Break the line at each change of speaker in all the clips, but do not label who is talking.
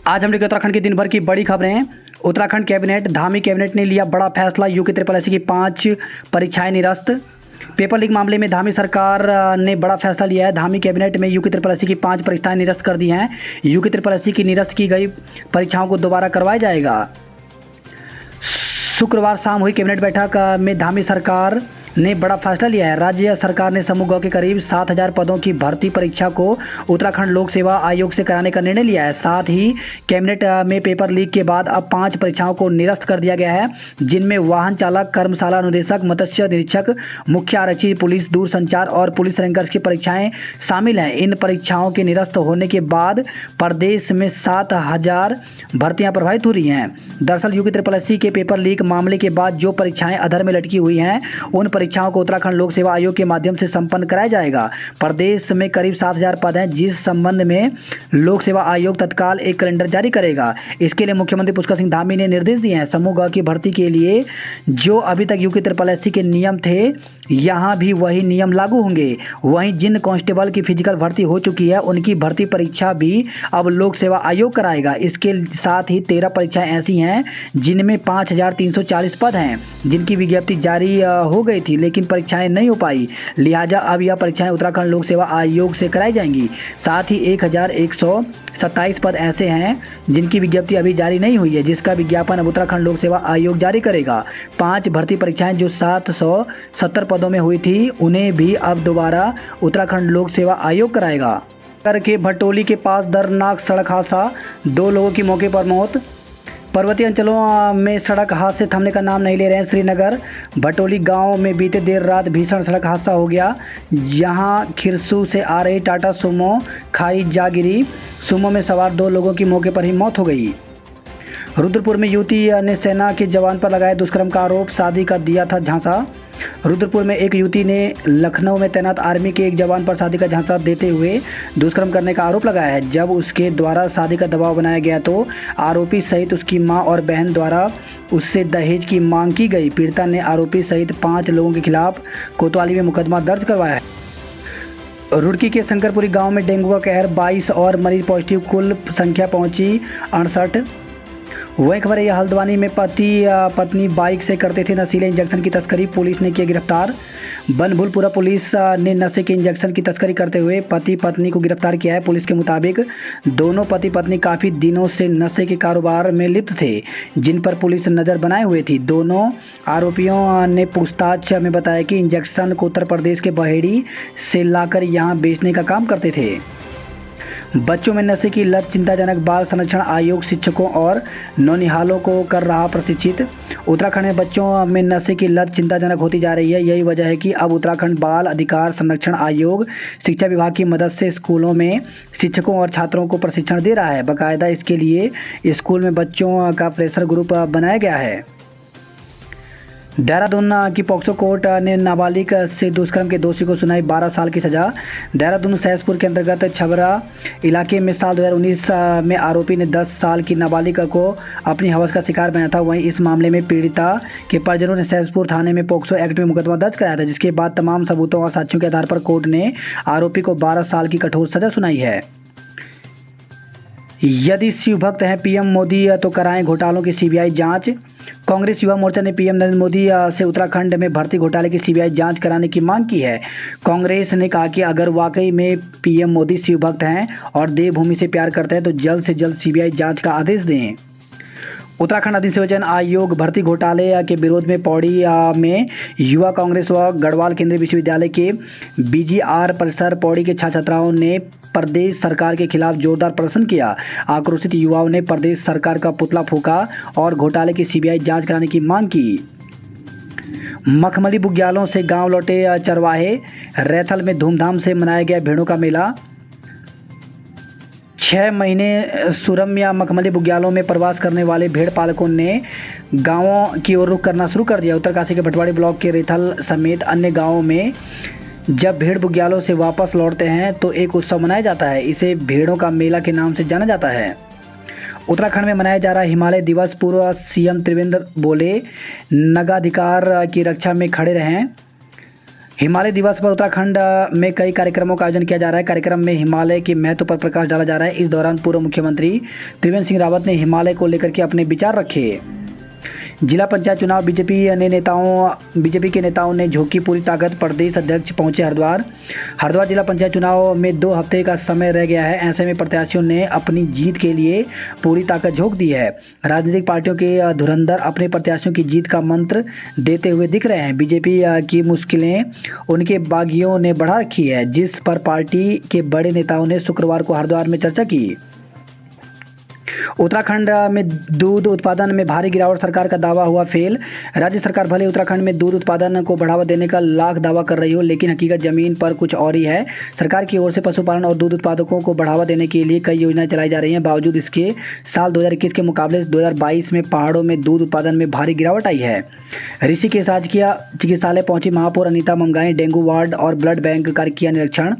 आज हम लेकर उत्तराखंड की दिन भर की बड़ी खबरें। उत्तराखंड कैबिनेट धामी कैबिनेट ने लिया बड़ा फैसला, यूके ट्रिपल एससी की 5 परीक्षाएं निरस्त। पेपर लीक मामले में धामी सरकार ने बड़ा फैसला लिया है। धामी कैबिनेट में यूके ट्रिपल एससी की 5 परीक्षाएं निरस्त कर दी हैं। यूके ट्रिपल एससी की निरस्त की गई परीक्षाओं को दोबारा करवाया जाएगा। शुक्रवार शाम हुई कैबिनेट बैठक में धामी सरकार ने बड़ा फैसला लिया है। राज्य सरकार ने समूह ग के करीब 7,000 पदों की भर्ती परीक्षा को उत्तराखंड लोक सेवा आयोग से कराने का निर्णय लिया है। साथ ही कैबिनेट में पेपर लीक के बाद अब 5 परीक्षाओं को निरस्त कर दिया गया है, जिनमें वाहन चालक, कर्मशाला अनुदेशक, मत्स्य निरीक्षक, मुख्य आरक्षी, पुलिस दूरसंचार और पुलिस रैंकर्स की परीक्षाएं शामिल हैं। इन परीक्षाओं के निरस्त होने के बाद प्रदेश में 7,000 भर्तियां प्रभावित हो रही हैं। दरअसल यूके ट्रिपल एससी के पेपर लीक मामले के बाद जो परीक्षाएं अधर में लटकी हुई हैं, उन परीक्षाओं को उत्तराखंड लोक सेवा आयोग के माध्यम से संपन्न कराया जाएगा। प्रदेश में करीब 7,000 पद हैं, जिस संबंध में लोक सेवा आयोग तत्काल एक कैलेंडर जारी करेगा। इसके लिए मुख्यमंत्री पुष्कर सिंह धामी ने निर्देश दिए हैं। समूह ग की भर्ती के लिए जो अभी तक यूके ट्रिपल एससी के नियम थे, यहाँ भी वही नियम लागू होंगे। वहीं जिन कांस्टेबल की फिजिकल भर्ती हो चुकी है, उनकी भर्ती परीक्षा भी अब लोक सेवा आयोग कराएगा। इसके साथ ही 13 परीक्षाएं ऐसी हैं जिनमें 5,340 पद हैं, जिनकी विज्ञप्ति जारी हो गई थी, लेकिन परीक्षाएं नहीं हो पाई। लिहाजा अब यह परीक्षाएं उत्तराखंड लोक सेवा आयोग से कराई जाएंगी। साथ ही 1,127 पद ऐसे हैं जिनकी विज्ञप्ति अभी जारी नहीं हुई है, जिसका विज्ञापन अब उत्तराखंड लोक सेवा आयोग जारी करेगा। 5 भर्ती परीक्षाएं जो 770 पदों में हुई थी, उन्हें भी अब दोबारा उत्तराखंड लोक सेवा आयोग कराएगा। के भटोली के पास दर्दनाक सड़क हादसा, 2 लोगों की मौके पर मौत। पर्वतीय अंचलों में सड़क हादसे थमने का नाम नहीं ले रहे हैं। श्रीनगर भटोली गांव में बीते देर रात भीषण सड़क हादसा हो गया। यहां खिरसू से आ रही टाटा सुमो खाई जा गिरी। सुमो में सवार 2 लोगों की मौके पर ही मौत हो गई। रुद्रपुर में युवती ने सेना के जवान पर लगाया दुष्कर्म का आरोप, शादी का दिया था झांसा। रुद्रपुर में एक युवती ने लखनऊ में तैनात आर्मी के एक जवान पर शादी का झांसा देते हुए दुष्कर्म करने का आरोप लगाया है। जब उसके द्वारा शादी का दबाव बनाया गया तो आरोपी सहित उसकी मां और बहन द्वारा उससे दहेज की मांग की गई। पीड़िता ने आरोपी सहित 5 लोगों के खिलाफ कोतवाली में मुकदमा दर्ज करवाया है। रुड़की के शंकरपुरी गांव में डेंगू का कहर, 22 और मरीज पॉजिटिव, कुल संख्या पहुंची 68। वही खबर है हल्द्वानी में पति पत्नी बाइक से करते थे नशीले इंजेक्शन की तस्करी, पुलिस ने किया गिरफ्तार। बनभूलपुरा पुलिस ने नशे के इंजेक्शन की तस्करी करते हुए पति पत्नी को गिरफ्तार किया है। पुलिस के मुताबिक दोनों पति पत्नी काफ़ी दिनों से नशे के कारोबार में लिप्त थे, जिन पर पुलिस नज़र बनाए हुए थी। दोनों आरोपियों ने पूछताछ में बताया कि इंजेक्शन को उत्तर प्रदेश के बहेड़ी से लाकर यहाँ बेचने का काम करते थे। बच्चों में नशे की लत चिंताजनक, बाल संरक्षण आयोग शिक्षकों और नौनिहालों को कर रहा प्रशिक्षित। उत्तराखंड में बच्चों में नशे की लत चिंताजनक होती जा रही है। यही वजह है कि अब उत्तराखंड बाल अधिकार संरक्षण आयोग शिक्षा विभाग की मदद से स्कूलों में शिक्षकों और छात्रों को प्रशिक्षण दे रहा है। बाकायदा इसके लिए स्कूल में बच्चों का प्रेशर ग्रुप बनाया गया है। देहरादून की पॉक्सो कोर्ट ने नाबालिग से दुष्कर्म के दोषी को सुनाई 12 साल की सज़ा। देहरादून सहसपुर के अंतर्गत छबरा इलाके में साल 2019 में आरोपी ने 10 साल की नाबालिग को अपनी हवस का शिकार बनाया था। वहीं इस मामले में पीड़िता के परिजनों ने सहसपुर थाने में पॉक्सो एक्ट में मुकदमा दर्ज कराया था, जिसके बाद तमाम सबूतों और साक्ष्यों के आधार पर कोर्ट ने आरोपी को 12 साल की कठोर सज़ा सुनाई है। यदि शिव भक्त हैं पीएम मोदी तो कराएं घोटालों की सीबीआई जांच। कांग्रेस युवा मोर्चा ने पीएम नरेंद्र मोदी से उत्तराखंड में भर्ती घोटाले की सीबीआई जांच कराने की मांग की है। कांग्रेस ने कहा कि अगर वाकई में पीएम मोदी शिव भक्त हैं और देवभूमि से प्यार करते हैं तो जल्द से जल्द सीबीआई जांच का आदेश दें। उत्तराखंड अधिसूचन आयोग भर्ती घोटाले के विरोध में पौड़ी में युवा कांग्रेस व गढ़वाल केंद्रीय विश्वविद्यालय के बीजीआर परिसर पौड़ी के छात्र छात्राओं ने प्रदेश सरकार के खिलाफ जोरदार प्रदर्शन किया। आक्रोशित युवाओं ने प्रदेश सरकार का पुतला फूंका और घोटाले की सीबीआई जांच कराने की मांग की। मखमली बुग्यालों से गांव लौटे चरवाहे, रैथल में धूमधाम से मनाया गया भेड़ों का मेला। 6 महीने सुरम या मखमली बुग्यालों में प्रवास करने वाले भेड़ पालकों ने गांवों की ओर रुख करना शुरू कर दिया। उत्तरकाशी के भटवाड़ी ब्लॉक के रेथल समेत अन्य गांवों में जब भेड़ बुग्यालों से वापस लौटते हैं तो एक उत्सव मनाया जाता है। इसे भेड़ों का मेला के नाम से जाना जाता है। उत्तराखंड में मनाया जा रहा हिमालय दिवस, पूर्व सीएम त्रिवेंद्र बोले नगाधिकार की रक्षा में खड़े रहें। हिमालय दिवस पर उत्तराखंड में कई कार्यक्रमों का आयोजन किया जा रहा है। कार्यक्रम में हिमालय के महत्व पर प्रकाश डाला जा रहा है। इस दौरान पूर्व मुख्यमंत्री त्रिवेंद्र सिंह रावत ने हिमालय को लेकर के अपने विचार रखे। जिला पंचायत चुनाव बीजेपी के नेताओं ने झोंकी पूरी ताकत। प्रदेश अध्यक्ष पहुंचे हरिद्वार। हरिद्वार जिला पंचायत चुनाव में 2 हफ्ते का समय रह गया है। ऐसे में प्रत्याशियों ने अपनी जीत के लिए पूरी ताकत झोंक दी है। राजनीतिक पार्टियों के धुरंधर अपने प्रत्याशियों की जीत का मंत्र देते हुए दिख रहे हैं। बीजेपी की मुश्किलें उनके बागियों ने बढ़ा रखी है, जिस पर पार्टी के बड़े नेताओं ने शुक्रवार को हरिद्वार में चर्चा की। उत्तराखंड में दूध उत्पादन में भारी गिरावट, सरकार का दावा हुआ फेल। राज्य सरकार भले उत्तराखंड में दूध उत्पादन को बढ़ावा देने का लाख दावा कर रही हो, लेकिन हकीकत जमीन पर कुछ और ही है। सरकार की ओर से पशुपालन और दूध उत्पादकों को बढ़ावा देने के लिए कई योजनाएं चलाई जा रही हैं। बावजूद इसके साल 2021 के मुकाबले 2022 में पहाड़ों में दूध उत्पादन में भारी गिरावट आई है। ऋषिकेश राजकीय चिकित्सालय पहुंची महापौर अनीता ममगाई। डेंगू वार्ड और ब्लड बैंक का किया निरीक्षण।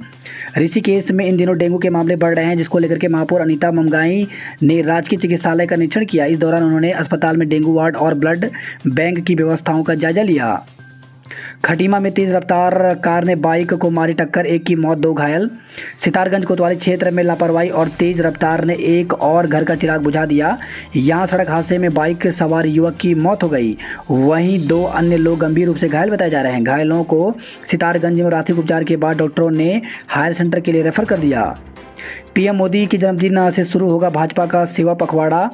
ऋषिकेश में इन दिनों डेंगू के मामले बढ़ रहे हैं, जिसको लेकर के महापौर अनीता ममगाई ने राजकीय चिकित्सालय का निरीक्षण किया। इस दौरान उन्होंने अस्पताल में डेंगू वार्ड और ब्लड बैंक की व्यवस्थाओं का जायजा लिया। खटीमा में तेज रफ्तार कार ने बाइक को मारी टक्कर, 1 की मौत 2 घायल। सितारगंज कोतवाली क्षेत्र में लापरवाही और तेज रफ्तार ने एक और घर का चिराग बुझा दिया। यहां सड़क हादसे में बाइक सवार युवक की मौत हो गई। वहीं 2 अन्य लोग गंभीर रूप से घायल बताए जा रहे हैं। घायलों को सितारगंज में प्राथमिक उपचार के बाद डॉक्टरों ने हायर सेंटर के लिए रेफर कर दिया। पीएम मोदी के जन्मदिन से शुरू होगा भाजपा का सेवा पखवाड़ा।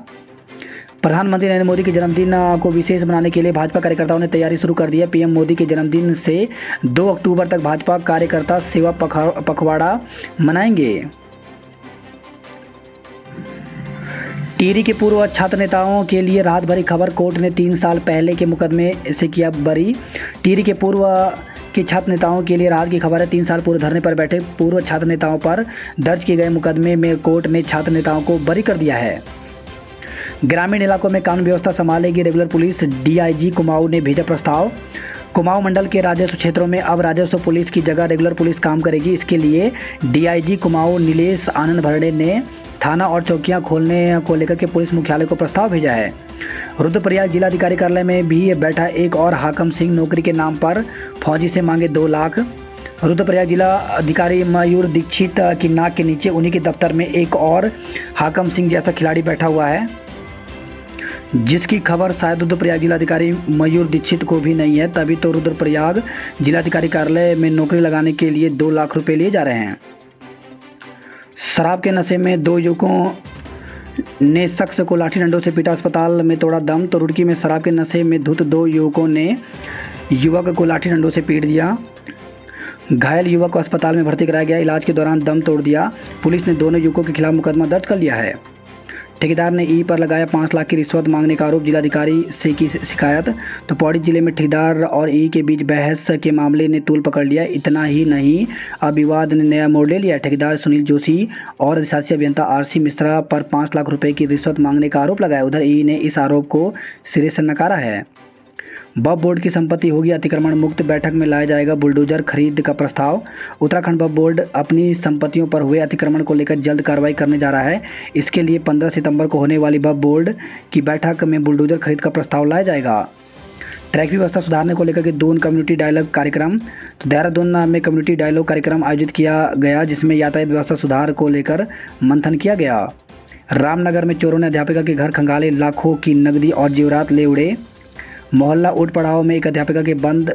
प्रधानमंत्री नरेंद्र मोदी के जन्मदिन को विशेष बनाने के लिए भाजपा कार्यकर्ताओं ने तैयारी शुरू कर दी है। पीएम मोदी के जन्मदिन से 2 अक्टूबर तक भाजपा कार्यकर्ता सेवा पखवाड़ा मनाएंगे। टिहरी के पूर्व छात्र नेताओं के लिए राहत भरी खबर, कोर्ट ने 3 साल पहले के मुकदमे से किया बरी। टिहरी के पूर्व के छात्र नेताओं के लिए राहत की खबर है। 3 साल पूर्व धरने पर बैठे पूर्व छात्र नेताओं पर दर्ज किए गए मुकदमे में कोर्ट ने छात्र नेताओं को बरी कर दिया है। ग्रामीण इलाकों में कानून व्यवस्था संभालेगी रेगुलर पुलिस, डीआईजी कुमाऊं ने भेजा प्रस्ताव। कुमाऊं मंडल के राजस्व क्षेत्रों में अब राजस्व पुलिस की जगह रेगुलर पुलिस काम करेगी। इसके लिए डीआईजी कुमाऊं नीलेश आनंद भरणे ने थाना और चौकियां खोलने को लेकर के पुलिस मुख्यालय को प्रस्ताव भेजा है। रुद्रप्रयाग जिलाधिकारी कार्यालय में भी बैठा एक और हाकम सिंह, नौकरी के नाम पर फौजी से मांगे 2 लाख। रुद्रप्रयाग जिला अधिकारी मयूर दीक्षित की नाक के नीचे उन्हीं के दफ्तर में एक और हाकम सिंह जैसा खिलाड़ी बैठा हुआ है, जिसकी खबर शायद रुद्रप्रयाग जिलाधिकारी मयूर दीक्षित को भी नहीं है। तभी तो रुद्रप्रयाग जिलाधिकारी कार्यालय में नौकरी लगाने के लिए 2 लाख रुपए लिए जा रहे हैं। शराब के नशे में 2 युवकों ने शख्स को लाठी डंडों से पीटा, अस्पताल में तोड़ा दम। तो रुड़की में शराब के नशे में धुत 2 युवकों ने युवक को लाठी डंडों से पीट दिया। घायल युवक को अस्पताल में भर्ती कराया गया। इलाज के दौरान दम तोड़ दिया। पुलिस ने दोनों युवकों के खिलाफ मुकदमा दर्ज कर लिया है। ठेकेदार ने ई पर लगाया 5 लाख की रिश्वत मांगने का आरोप, जिलाधिकारी से की शिकायत। तो पौड़ी जिले में ठेकेदार और ई के बीच बहस के मामले ने तूल पकड़ लिया। इतना ही नहीं, अब विवाद ने नया मोड़ ले लिया। ठेकेदार सुनील जोशी और अधिशासी अभियंता आरसी मिश्रा पर 5 लाख रुपए की रिश्वत मांगने का आरोप लगाया। उधर ई ने इस आरोप को सिरे से नकारा है। वक्फ बोर्ड की संपत्ति होगी अतिक्रमण मुक्त, बैठक में लाया जाएगा बुलडोजर खरीद का प्रस्ताव। उत्तराखंड वक्फ बोर्ड अपनी संपत्तियों पर हुए अतिक्रमण को लेकर जल्द कार्रवाई करने जा रहा है। इसके लिए 15 सितंबर को होने वाली वक्फ बोर्ड की बैठक में बुलडोजर खरीद का प्रस्ताव लाया जाएगा। ट्रैफिक व्यवस्था सुधारने को लेकर के दून कम्युनिटी डायलॉग कार्यक्रम। तो देहरादून में कम्युनिटी डायलॉग कार्यक्रम आयोजित किया गया, जिसमें यातायात व्यवस्था सुधार को लेकर मंथन किया गया। रामनगर में चोरों ने अध्यापिका के घर खंगाले, लाखों की नकदी और जेवरात ले उड़े। मोहल्ला ऊट पड़ाव में एक अध्यापिका के बंद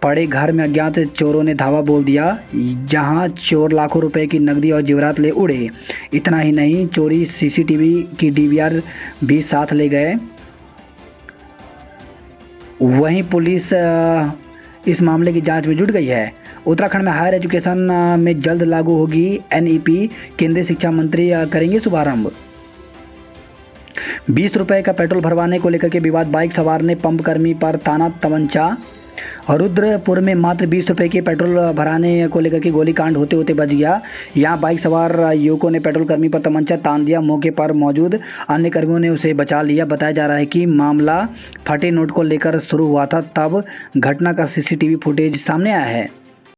पड़े घर में अज्ञात चोरों ने धावा बोल दिया, जहां चोर लाखों रुपए की नकदी और जेवरात ले उड़े। इतना ही नहीं, चोरी सीसीटीवी की डीवीआर भी साथ ले गए। वहीं पुलिस इस मामले की जांच में जुट गई है। उत्तराखंड में हायर एजुकेशन में जल्द लागू होगी एनईपी, केंद्रीय शिक्षा मंत्री करेंगे शुभारंभ। 20 रुपये का पेट्रोल भरवाने को लेकर के विवाद, बाइक सवार ने पंप कर्मी पर ताना तमंचा। रुद्रपुर में मात्र 20 रुपये के पेट्रोल भराने को लेकर के गोलीकांड होते होते बच गया। यहां बाइक सवार युवकों ने पेट्रोल कर्मी पर तमंचा तान दिया। मौके पर मौजूद अन्य कर्मियों ने उसे बचा लिया। बताया जा रहा है कि मामला फटे नोट को लेकर शुरू हुआ था, तब घटना का सीसीटीवी फुटेज सामने आया है।